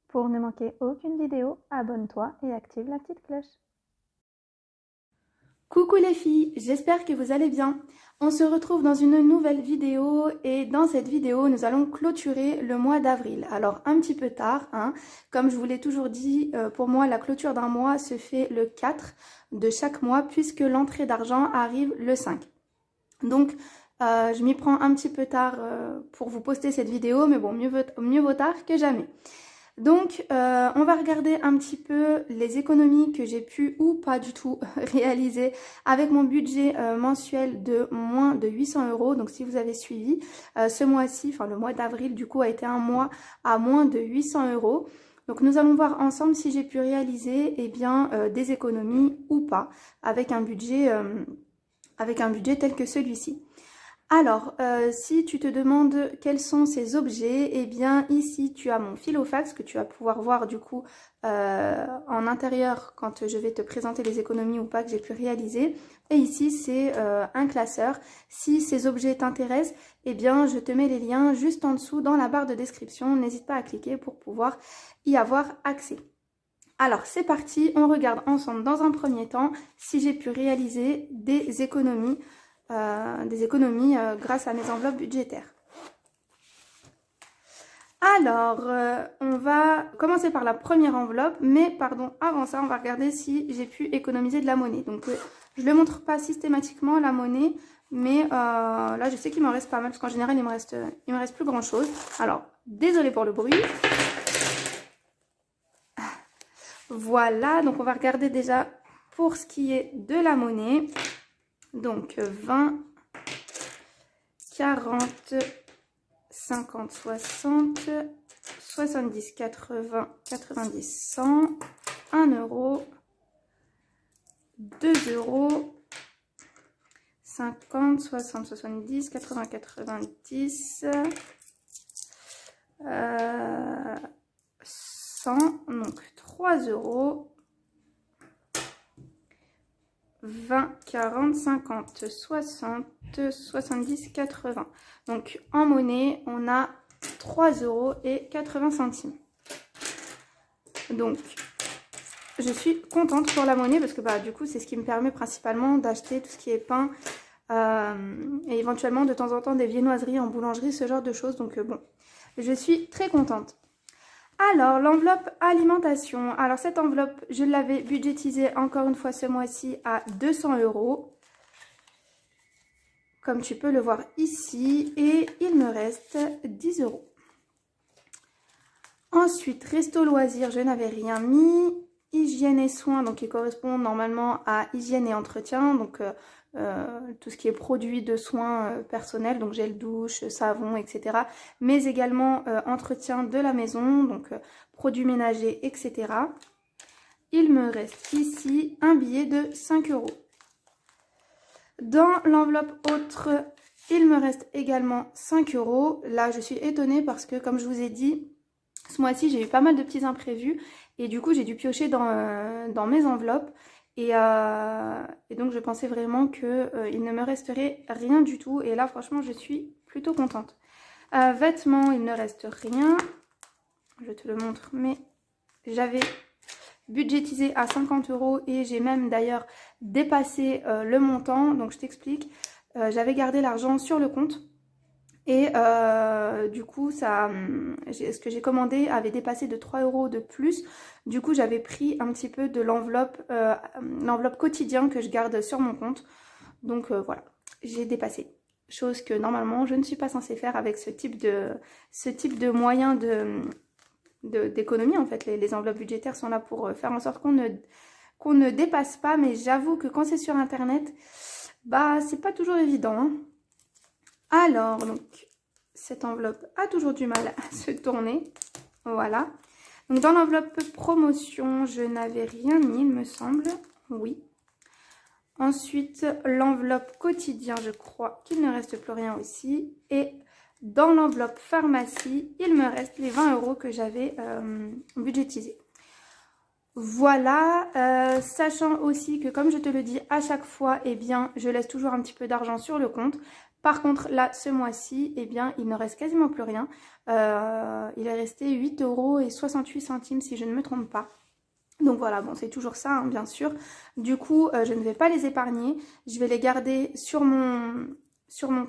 Pour ne manquer aucune vidéo, abonne-toi et active la petite cloche. Coucou les filles, j'espère que vous allez bien. On se retrouve dans une nouvelle vidéo et dans cette vidéo, nous allons clôturer le mois d'avril. Alors un petit peu tard, hein, comme je vous l'ai toujours dit, pour moi la clôture d'un mois se fait le 4 de chaque mois puisque l'entrée d'argent arrive le 5. Donc je m'y prends un petit peu tard pour vous poster cette vidéo, mais bon, mieux vaut tard que jamais. Donc, on va regarder un petit peu les économies que j'ai pu ou pas du tout réaliser avec mon budget mensuel de moins de 800 €. Donc, si vous avez suivi, ce mois-ci, enfin le mois d'avril, du coup, a été un mois à moins de 800 €. Donc, nous allons voir ensemble si j'ai pu réaliser des économies ou pas avec un budget tel que celui-ci. Alors, si tu te demandes quels sont ces objets, eh bien ici tu as mon filofax que tu vas pouvoir voir du coup en intérieur quand je vais te présenter les économies ou pas que j'ai pu réaliser. Et ici c'est un classeur. Si ces objets t'intéressent, eh bien je te mets les liens juste en dessous dans la barre de description. N'hésite pas à cliquer pour pouvoir y avoir accès. Alors c'est parti, on regarde ensemble dans un premier temps si j'ai pu réaliser des économies grâce à mes enveloppes budgétaires. Alors, on va commencer par la première enveloppe, mais pardon, avant ça, on va regarder si j'ai pu économiser de la monnaie. Donc, je ne le montre pas systématiquement, la monnaie, mais là, je sais qu'il m'en reste pas mal, parce qu'en général, il me reste plus grand-chose. Alors, désolée pour le bruit. Voilà, donc on va regarder déjà pour ce qui est de la monnaie. Donc 20, 40, 50, 60, 70, 80, 90, 100, 1 €, 2 €, 50, 60, 70, 80, 90, 100, donc 3 €. 20, 40, 50, 60, 70, 80. Donc en monnaie, on a 3,80 €. Donc je suis contente pour la monnaie parce que du coup c'est ce qui me permet principalement d'acheter tout ce qui est pain et éventuellement de temps en temps des viennoiseries en boulangerie, ce genre de choses. Donc bon, je suis très contente. Alors, l'enveloppe alimentation. Alors, cette enveloppe, je l'avais budgétisée encore une fois ce mois-ci à 200 €. Comme tu peux le voir ici. Et il me reste 10 €. Ensuite, resto loisirs, je n'avais rien mis. Hygiène et soins, donc qui correspondent normalement à hygiène et entretien. Donc, tout ce qui est produits de soins personnels, donc gel douche, savon, etc. Mais également entretien de la maison, donc produits ménagers, etc. Il me reste ici un billet de 5 €. Dans l'enveloppe autre, il me reste également 5 €. Là, je suis étonnée parce que, comme je vous ai dit, ce mois-ci, j'ai eu pas mal de petits imprévus. Et du coup, j'ai dû piocher dans mes enveloppes. Et donc, je pensais vraiment qu'il ne me resterait rien du tout. Et là, franchement, je suis plutôt contente. Vêtements, il ne reste rien. Je te le montre, mais j'avais budgétisé à 50 € et j'ai même d'ailleurs dépassé le montant. Donc, je t'explique. J'avais gardé l'argent sur le compte. Et du coup, ce que j'ai commandé avait dépassé de 3 € de plus. Du coup, j'avais pris un petit peu de l'enveloppe quotidien que je garde sur mon compte. Donc voilà, j'ai dépassé. Chose que normalement, je ne suis pas censée faire avec ce type de moyens d'économie. En fait, les enveloppes budgétaires sont là pour faire en sorte qu'on ne dépasse pas. Mais j'avoue que quand c'est sur Internet, c'est pas toujours évident, hein. Alors, donc, cette enveloppe a toujours du mal à se tourner. Voilà. Donc, dans l'enveloppe promotion, je n'avais rien mis, il me semble. Oui. Ensuite, l'enveloppe quotidien, je crois qu'il ne reste plus rien aussi. Et dans l'enveloppe pharmacie, il me reste les 20 € que j'avais budgétisés. Voilà, sachant aussi que comme je te le dis à chaque fois, eh bien, je laisse toujours un petit peu d'argent sur le compte Par contre, là, ce mois-ci, eh bien, il ne reste quasiment plus rien. Il est resté 8,68 € si je ne me trompe pas. Donc voilà, bon, c'est toujours ça, hein, bien sûr. Du coup, je ne vais pas les épargner. Je vais les garder sur mon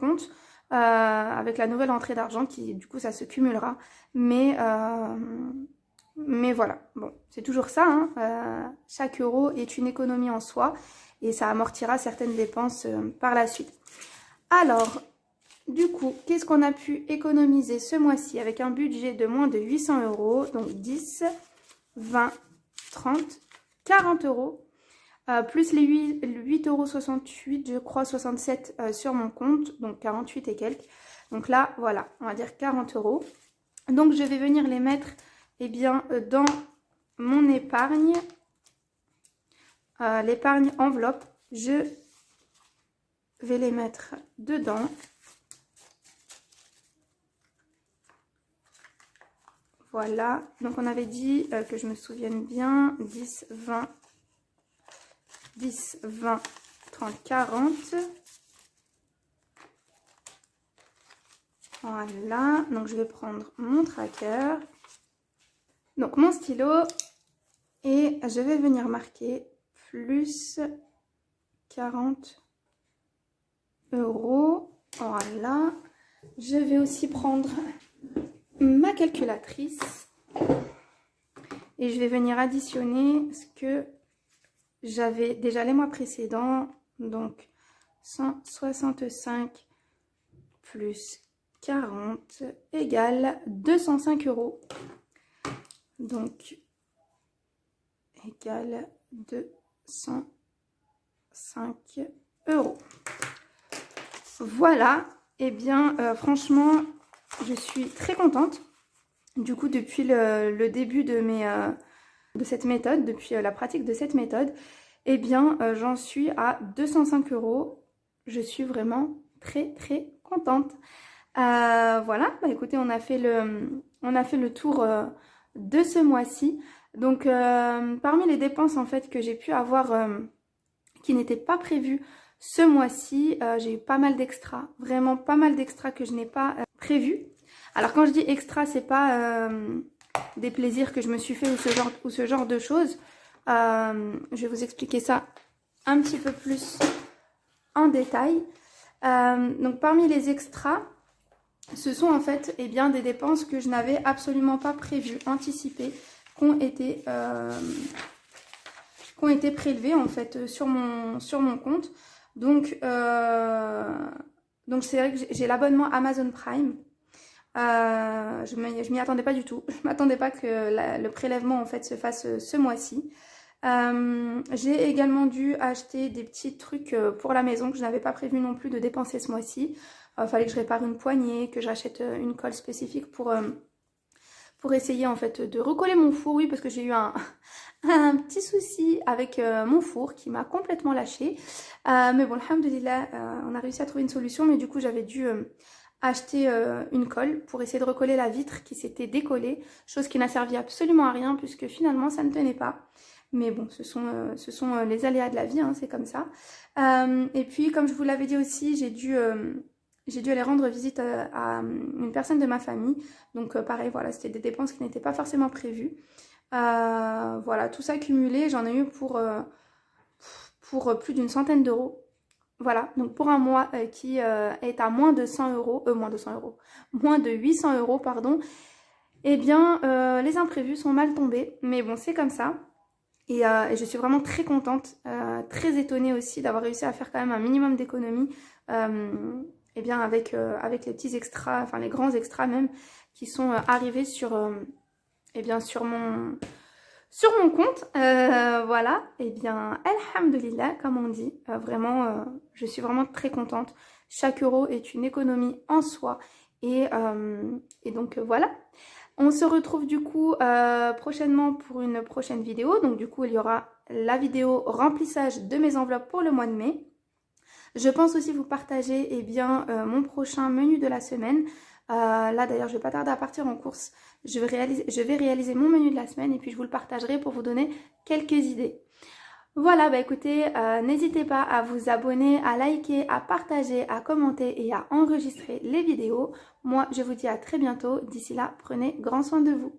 compte avec la nouvelle entrée d'argent qui, du coup, ça se cumulera. Mais voilà, bon, c'est toujours ça, hein. Chaque euro est une économie en soi et ça amortira certaines dépenses par la suite. Alors, du coup, qu'est-ce qu'on a pu économiser ce mois-ci avec un budget de moins de 800 €, donc 10, 20, 30, 40 €, plus les 8,68 €, je crois 67 sur mon compte, donc 48 et quelques. Donc là, voilà, on va dire 40 €. Donc je vais venir les mettre, eh bien, dans mon épargne, l'épargne enveloppe. Je vais les mettre dedans. Voilà, donc on avait dit que je me souvienne bien, 10, 20, 30, 40. Voilà, donc je vais prendre mon tracker, donc mon stylo, et je vais venir marquer plus 40 €. Voilà, je vais aussi prendre ma calculatrice et je vais venir additionner ce que j'avais déjà les mois précédents, donc 165 plus 40 égale 205 €, donc égale 205 €. Voilà, et bien franchement je suis très contente. Du coup, depuis le début de cette méthode, depuis la pratique de cette méthode, eh bien, j'en suis à 205 €. Je suis vraiment très très contente. Voilà, bah, écoutez, on a fait le tour de ce mois-ci. Donc, parmi les dépenses en fait que j'ai pu avoir qui n'étaient pas prévues ce mois-ci, j'ai eu pas mal d'extras, vraiment pas mal d'extras que je n'ai pas prévus. Alors quand je dis extra, c'est pas des plaisirs que je me suis fait ou ce genre de choses. Je vais vous expliquer ça un petit peu plus en détail. Donc parmi les extras, ce sont en fait bien, des dépenses que je n'avais absolument pas prévues, anticipées, qui ont été prélevées en fait sur mon compte. Donc c'est vrai que j'ai l'abonnement Amazon Prime. Je m'y attendais pas du tout. Je m'attendais pas que le prélèvement en fait se fasse ce mois-ci. J'ai également dû acheter des petits trucs pour la maison que je n'avais pas prévu non plus de dépenser ce mois-ci. Fallait que je répare une poignée, que j'achète une colle spécifique pour essayer en fait de recoller mon four. Oui, parce que j'ai eu un petit souci avec mon four qui m'a complètement lâché. Mais bon, alhamdoulilah, on a réussi à trouver une solution. Mais du coup, j'avais dû acheter une colle pour essayer de recoller la vitre qui s'était décollée. Chose qui n'a servi absolument à rien puisque finalement, ça ne tenait pas. Mais bon, ce sont les aléas de la vie, hein, c'est comme ça. Et puis, comme je vous l'avais dit aussi, j'ai dû aller rendre visite à une personne de ma famille. Donc pareil, voilà, c'était des dépenses qui n'étaient pas forcément prévues. Voilà, tout ça cumulé, j'en ai eu pour plus d'une centaine d'euros. Voilà, donc pour un mois qui est à moins de 100 €, moins de 800 €, pardon. Eh bien, les imprévus sont mal tombés, mais bon, c'est comme ça. Et je suis vraiment très contente, très étonnée aussi d'avoir réussi à faire quand même un minimum d'économie. Eh bien avec les petits extras, enfin les grands extras même, qui sont arrivés sur mon compte. Voilà, et bien alhamdoulilah, comme on dit, vraiment je suis vraiment très contente. Chaque euro est une économie en soi, et donc voilà. On se retrouve du coup prochainement pour une prochaine vidéo. Donc du coup il y aura la vidéo remplissage de mes enveloppes pour le mois de mai. Je pense aussi vous partager mon prochain menu de la semaine. Là d'ailleurs je vais pas tarder à partir en course. Je vais réaliser mon menu de la semaine et puis je vous le partagerai pour vous donner quelques idées. Voilà, bah écoutez, n'hésitez pas à vous abonner, à liker, à partager, à commenter et à enregistrer les vidéos. Moi, je vous dis à très bientôt. D'ici là, prenez grand soin de vous.